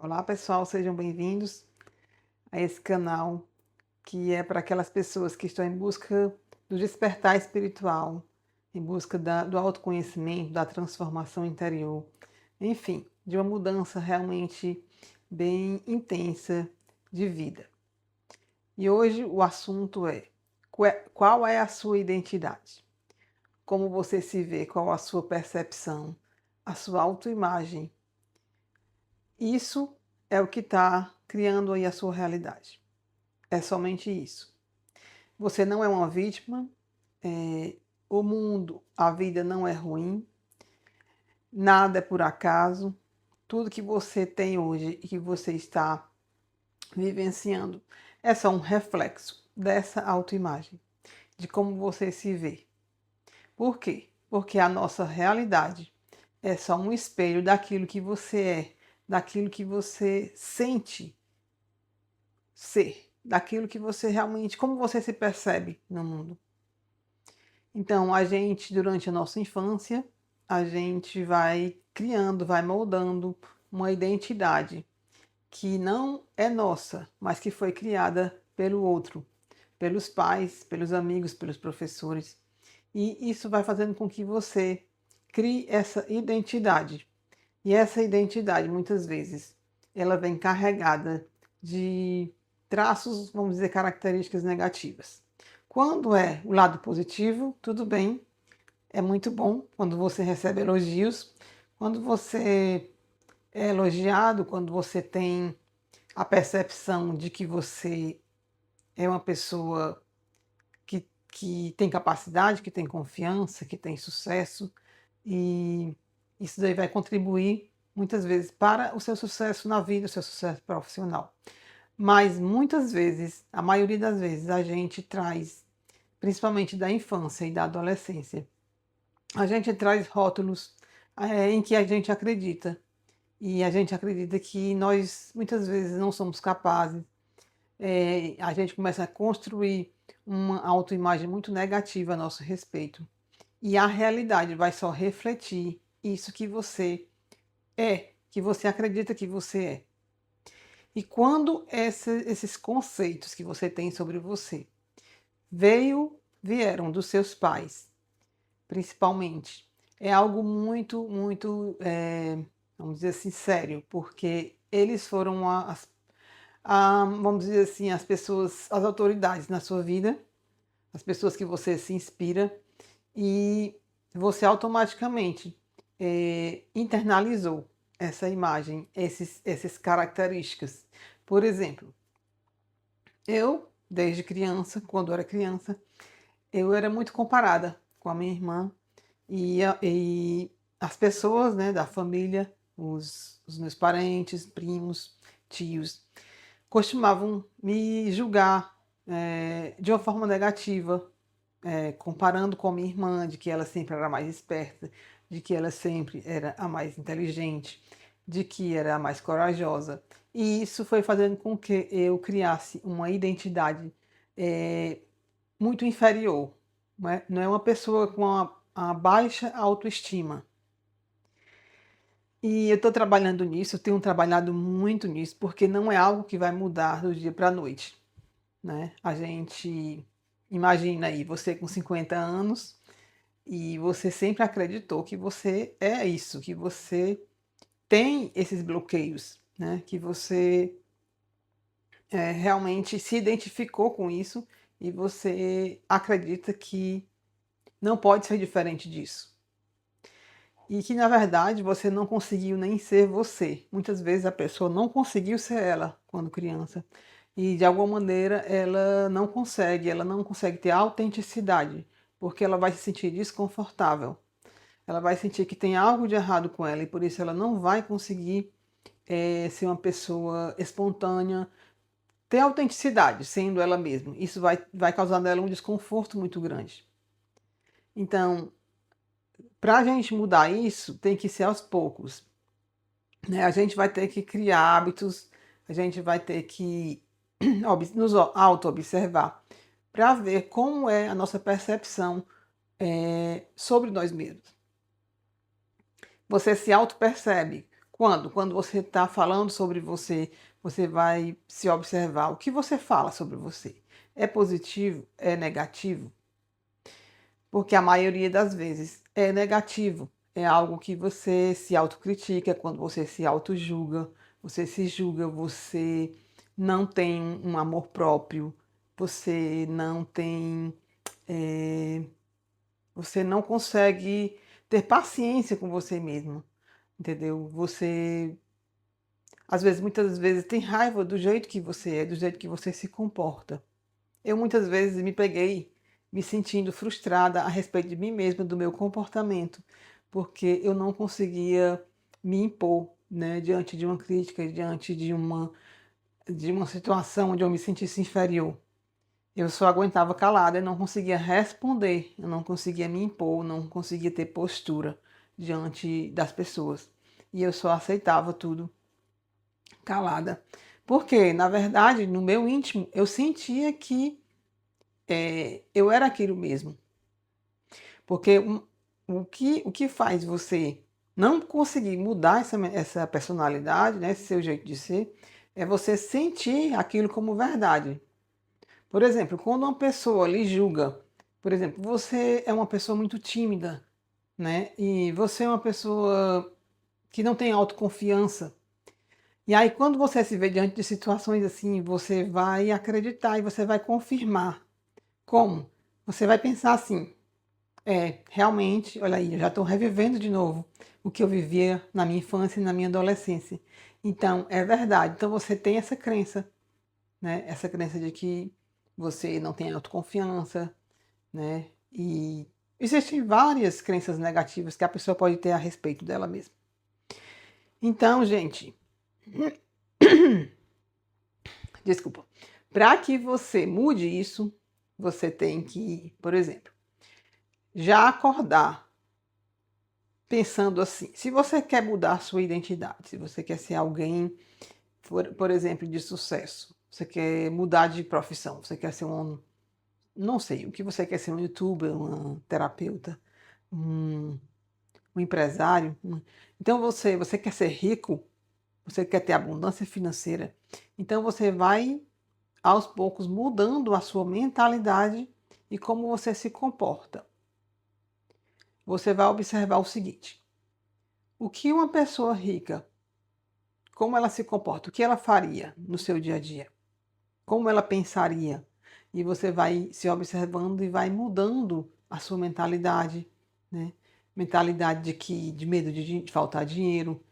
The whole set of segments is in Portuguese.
Olá pessoal, sejam bem-vindos a esse canal que é para aquelas pessoas que estão em busca do despertar espiritual, em busca do autoconhecimento, da transformação interior, enfim, de uma mudança realmente bem intensa de vida. E hoje o assunto é qual é a sua identidade? Como você se vê, qual a sua percepção, a sua autoimagem. Isso é o que está criando aí a sua realidade. É somente isso. Você não é uma vítima, o mundo, a vida não é ruim, nada é por acaso, tudo que você tem hoje e que você está vivenciando é só um reflexo dessa autoimagem, de como você se vê. Por quê? Porque a nossa realidade é só um espelho daquilo que você é, daquilo que você sente ser, daquilo que você realmente, como você se percebe no mundo. Então, a gente, durante a nossa infância, a gente vai criando, vai moldando uma identidade que não é nossa, mas que foi criada pelo outro, pelos pais, pelos amigos, pelos professores. E isso vai fazendo com que você crie essa identidade. E essa identidade, muitas vezes, ela vem carregada de traços, vamos dizer, características negativas. Quando é o lado positivo, tudo bem, é muito bom quando você recebe elogios, quando você é elogiado, quando você tem a percepção de que você é uma pessoa que tem capacidade, que tem confiança, que tem sucesso, e isso daí vai contribuir muitas vezes para o seu sucesso na vida, o seu sucesso profissional. Mas muitas vezes, a maioria das vezes, a gente traz, principalmente da infância e da adolescência, a gente traz rótulos em que a gente acredita. E a gente acredita que nós muitas vezes não somos capazes. A gente começa a construir uma autoimagem muito negativa a nosso respeito. E a realidade vai só refletir isso que você é, que você acredita que você é. E quando esses conceitos que você tem sobre você vieram dos seus pais, principalmente, é algo muito, vamos dizer assim, sério, porque eles foram vamos dizer assim, as pessoas, as autoridades na sua vida, as pessoas que você se inspira, e você automaticamente internalizou essa imagem, essas características. Por exemplo, eu, desde criança, quando eu era criança, eu era muito comparada com a minha irmã e as pessoas, né, da família, os meus parentes, primos, tios, costumavam me julgar de uma forma negativa, comparando com a minha irmã, de que ela sempre era mais esperta, de que ela sempre era a mais inteligente, de que era a mais corajosa. E isso foi fazendo com que eu criasse uma identidade eh, muito inferior. Não é uma pessoa com uma baixa autoestima. E eu estou trabalhando nisso, eu tenho trabalhado muito nisso, porque não é algo que vai mudar do dia para a noite, né? A gente imagina aí você com 50 anos e você sempre acreditou que você é isso, que você tem esses bloqueios, né? Que você realmente se identificou com isso e você acredita que não pode ser diferente disso. E que na verdade você não conseguiu nem ser você. Muitas vezes a pessoa não conseguiu ser ela quando criança. E de alguma maneira ela não consegue ter autenticidade, porque ela vai se sentir desconfortável. Ela vai sentir que tem algo de errado com ela e por isso ela não vai conseguir ser uma pessoa espontânea, ter autenticidade, sendo ela mesma. Isso vai causar nela um desconforto muito grande. Então, para a gente mudar isso, tem que ser aos poucos, né? A gente vai ter que criar hábitos, a gente vai ter que nos auto-observar para ver como é a nossa percepção sobre nós mesmos. Você se auto-percebe Quando você está falando sobre você, você vai se observar o que você fala sobre você. É positivo? É negativo? Porque a maioria das vezes é negativo. É algo que você se autocritica, quando você se autojulga, você se julga, você não tem um amor próprio, você não tem. eh, você não consegue ter paciência com você mesmo, entendeu? Você, às vezes, muitas vezes, tem raiva do jeito que você é, do jeito que você se comporta. Eu muitas vezes me peguei me sentindo frustrada a respeito de mim mesma, do meu comportamento, porque eu não conseguia me impor, né, diante de uma crítica, diante de uma situação onde eu me sentisse inferior. Eu só aguentava calada e não conseguia responder, eu não conseguia me impor, não conseguia ter postura diante das pessoas. E eu só aceitava tudo calada. Porque, na verdade, no meu íntimo, eu sentia que eu era aquilo mesmo. Porque o que faz você não conseguir mudar essa personalidade, né, esse seu jeito de ser, é você sentir aquilo como verdade. Por exemplo, quando uma pessoa lhe julga, por exemplo, você é uma pessoa muito tímida, né? E você é uma pessoa que não tem autoconfiança. E aí, quando você se vê diante de situações assim, você vai acreditar e você vai confirmar. Como? Você vai pensar assim: realmente, olha aí, eu já estou revivendo de novo o que eu vivia na minha infância e na minha adolescência. Então, é verdade. Então, você tem essa crença, né? Essa crença de que você não tem autoconfiança, né? E existem várias crenças negativas que a pessoa pode ter a respeito dela mesma. Então, gente, desculpa. Para que você mude isso, você tem que, por exemplo, já acordar pensando assim. Se você quer mudar a sua identidade, se você quer ser alguém, por exemplo, de sucesso, você quer mudar de profissão, você quer ser um, não sei, o que você quer ser, um youtuber, um terapeuta, um, um empresário. Então você quer ser rico, você quer ter abundância financeira. Então você vai aos poucos mudando a sua mentalidade e como você se comporta. Você vai observar o seguinte: o que uma pessoa rica, como ela se comporta, o que ela faria no seu dia a dia, como ela pensaria. E você vai se observando e vai mudando a sua mentalidade, né? Mentalidade de medo de faltar dinheiro.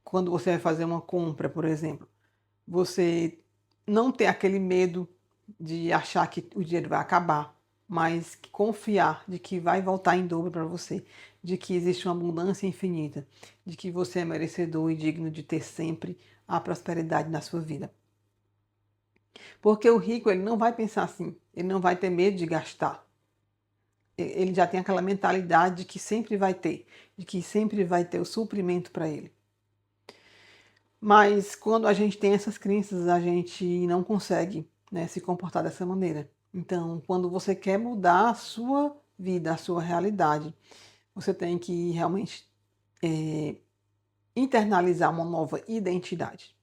Quando você vai fazer uma compra, por exemplo, você não ter aquele medo de achar que o dinheiro vai acabar, mas confiar de que vai voltar em dobro para você, de que existe uma abundância infinita, de que você é merecedor e digno de ter sempre a prosperidade na sua vida. Porque o rico, ele não vai pensar assim, ele não vai ter medo de gastar. Ele já tem aquela mentalidade de que sempre vai ter, de que sempre vai ter o suprimento para ele. Mas quando a gente tem essas crenças, a gente não consegue, né, se comportar dessa maneira. Então, quando você quer mudar a sua vida, a sua realidade, você tem que realmente internalizar uma nova identidade.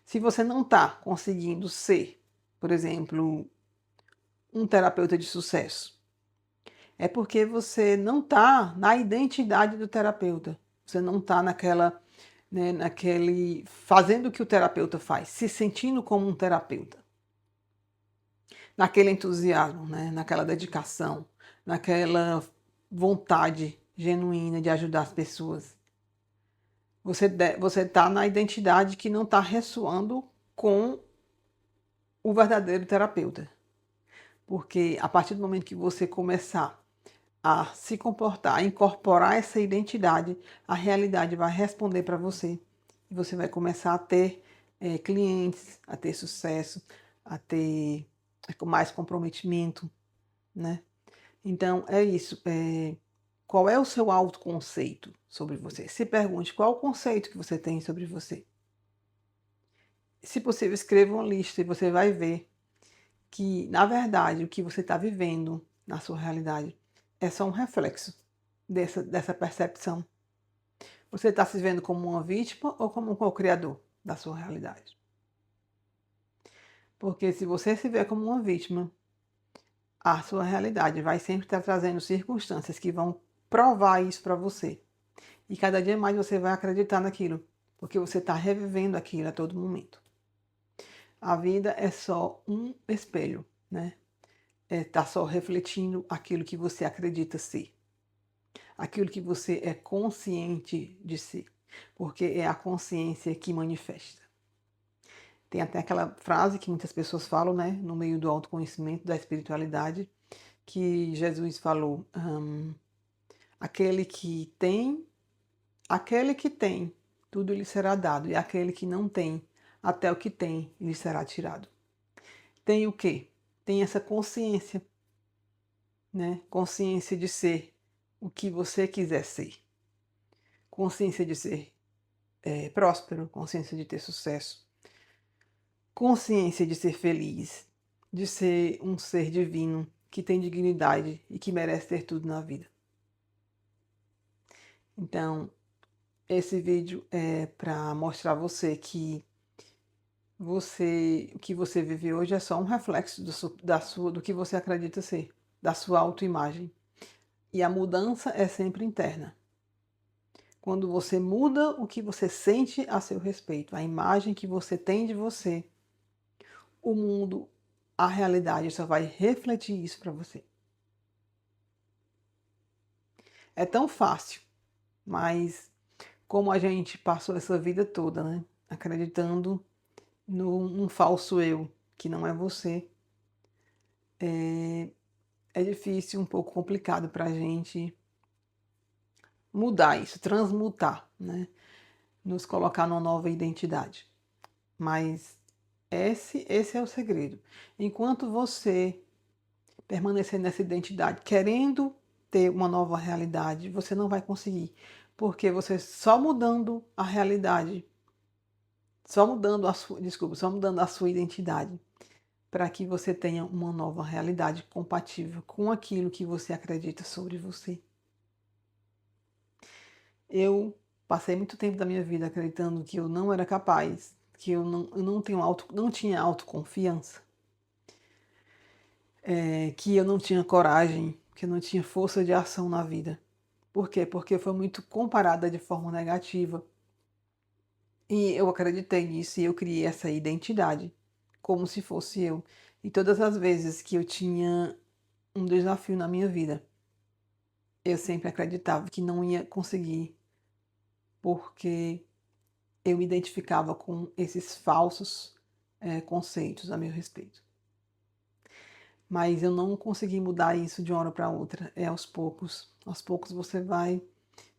Se você não está conseguindo ser, por exemplo, um terapeuta de sucesso, é porque você não está na identidade do terapeuta. Você não está naquela, né, naquele fazendo o que o terapeuta faz, se sentindo como um terapeuta. Naquele entusiasmo, né, naquela dedicação, naquela vontade genuína de ajudar as pessoas. Você está na identidade que não está ressoando com o verdadeiro terapeuta. Porque a partir do momento que você começar a se comportar, a incorporar essa identidade, a realidade vai responder para você. E você vai começar a ter clientes, a ter sucesso, a ter mais comprometimento, né? Então, é isso. Qual é o seu autoconceito sobre você? Se pergunte qual o conceito que você tem sobre você. Se possível, escreva uma lista e você vai ver que, na verdade, o que você está vivendo na sua realidade é só um reflexo dessa percepção. Você está se vendo como uma vítima ou como um co-criador da sua realidade? Porque se você se vê como uma vítima, a sua realidade vai sempre estar trazendo circunstâncias que vão provar isso para você. E cada dia mais você vai acreditar naquilo, porque você está revivendo aquilo a todo momento. A vida é só um espelho, né? Tá só refletindo aquilo que você acredita ser, aquilo que você é consciente de ser, porque é a consciência que manifesta. Tem até aquela frase que muitas pessoas falam, né, no meio do autoconhecimento, da espiritualidade, que Jesus falou: aquele que tem, tudo lhe será dado, e aquele que não tem, até o que tem lhe será tirado. Tem o quê? Tem essa consciência, né? Consciência de ser o que você quiser ser. Consciência de ser próspero, consciência de ter sucesso, consciência de ser feliz, de ser um ser divino que tem dignidade e que merece ter tudo na vida. Então, esse vídeo é para mostrar a você que o que você vive hoje é só um reflexo do que você acredita ser, da sua autoimagem. E a mudança é sempre interna. Quando você muda o que você sente a seu respeito, a imagem que você tem de você, o mundo, a realidade só vai refletir isso para você. É tão fácil, mas como a gente passou essa vida toda, né, acreditando num falso eu, que não é você, é difícil, um pouco complicado para a gente mudar isso, transmutar, né, nos colocar numa nova identidade. Mas esse é o segredo. Enquanto você permanecer nessa identidade, querendo ter uma nova realidade, você não vai conseguir. Porque você só mudando a realidade, só mudando a sua identidade, para que você tenha uma nova realidade compatível com aquilo que você acredita sobre você. Eu passei muito tempo da minha vida acreditando que eu não era capaz, que eu não tinha autoconfiança, que eu não tinha coragem, que eu não tinha força de ação na vida. Por quê? Porque foi muito comparada de forma negativa. E eu acreditei nisso e eu criei essa identidade, como se fosse eu. E todas as vezes que eu tinha um desafio na minha vida, eu sempre acreditava que não ia conseguir, porque eu me identificava com esses falsos conceitos a meu respeito. Mas eu não consegui mudar isso de uma hora para outra. É aos poucos. Aos poucos você vai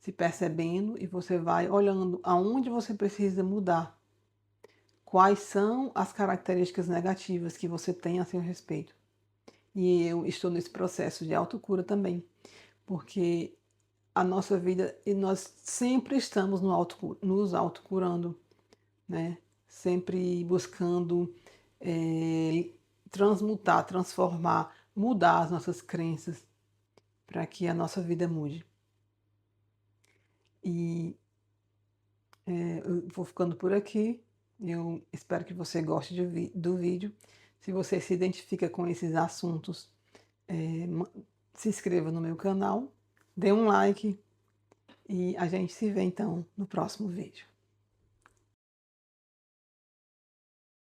se percebendo e você vai olhando aonde você precisa mudar. Quais são as características negativas que você tem a seu respeito. E eu estou nesse processo de autocura também, porque a nossa vida, e nós sempre estamos nos autocurando, né? Sempre buscando transmutar, transformar, mudar as nossas crenças para que a nossa vida mude. E eu vou ficando por aqui. Eu espero que você goste do vídeo. Se você se identifica com esses assuntos, se inscreva no meu canal, dê um like e a gente se vê então no próximo vídeo.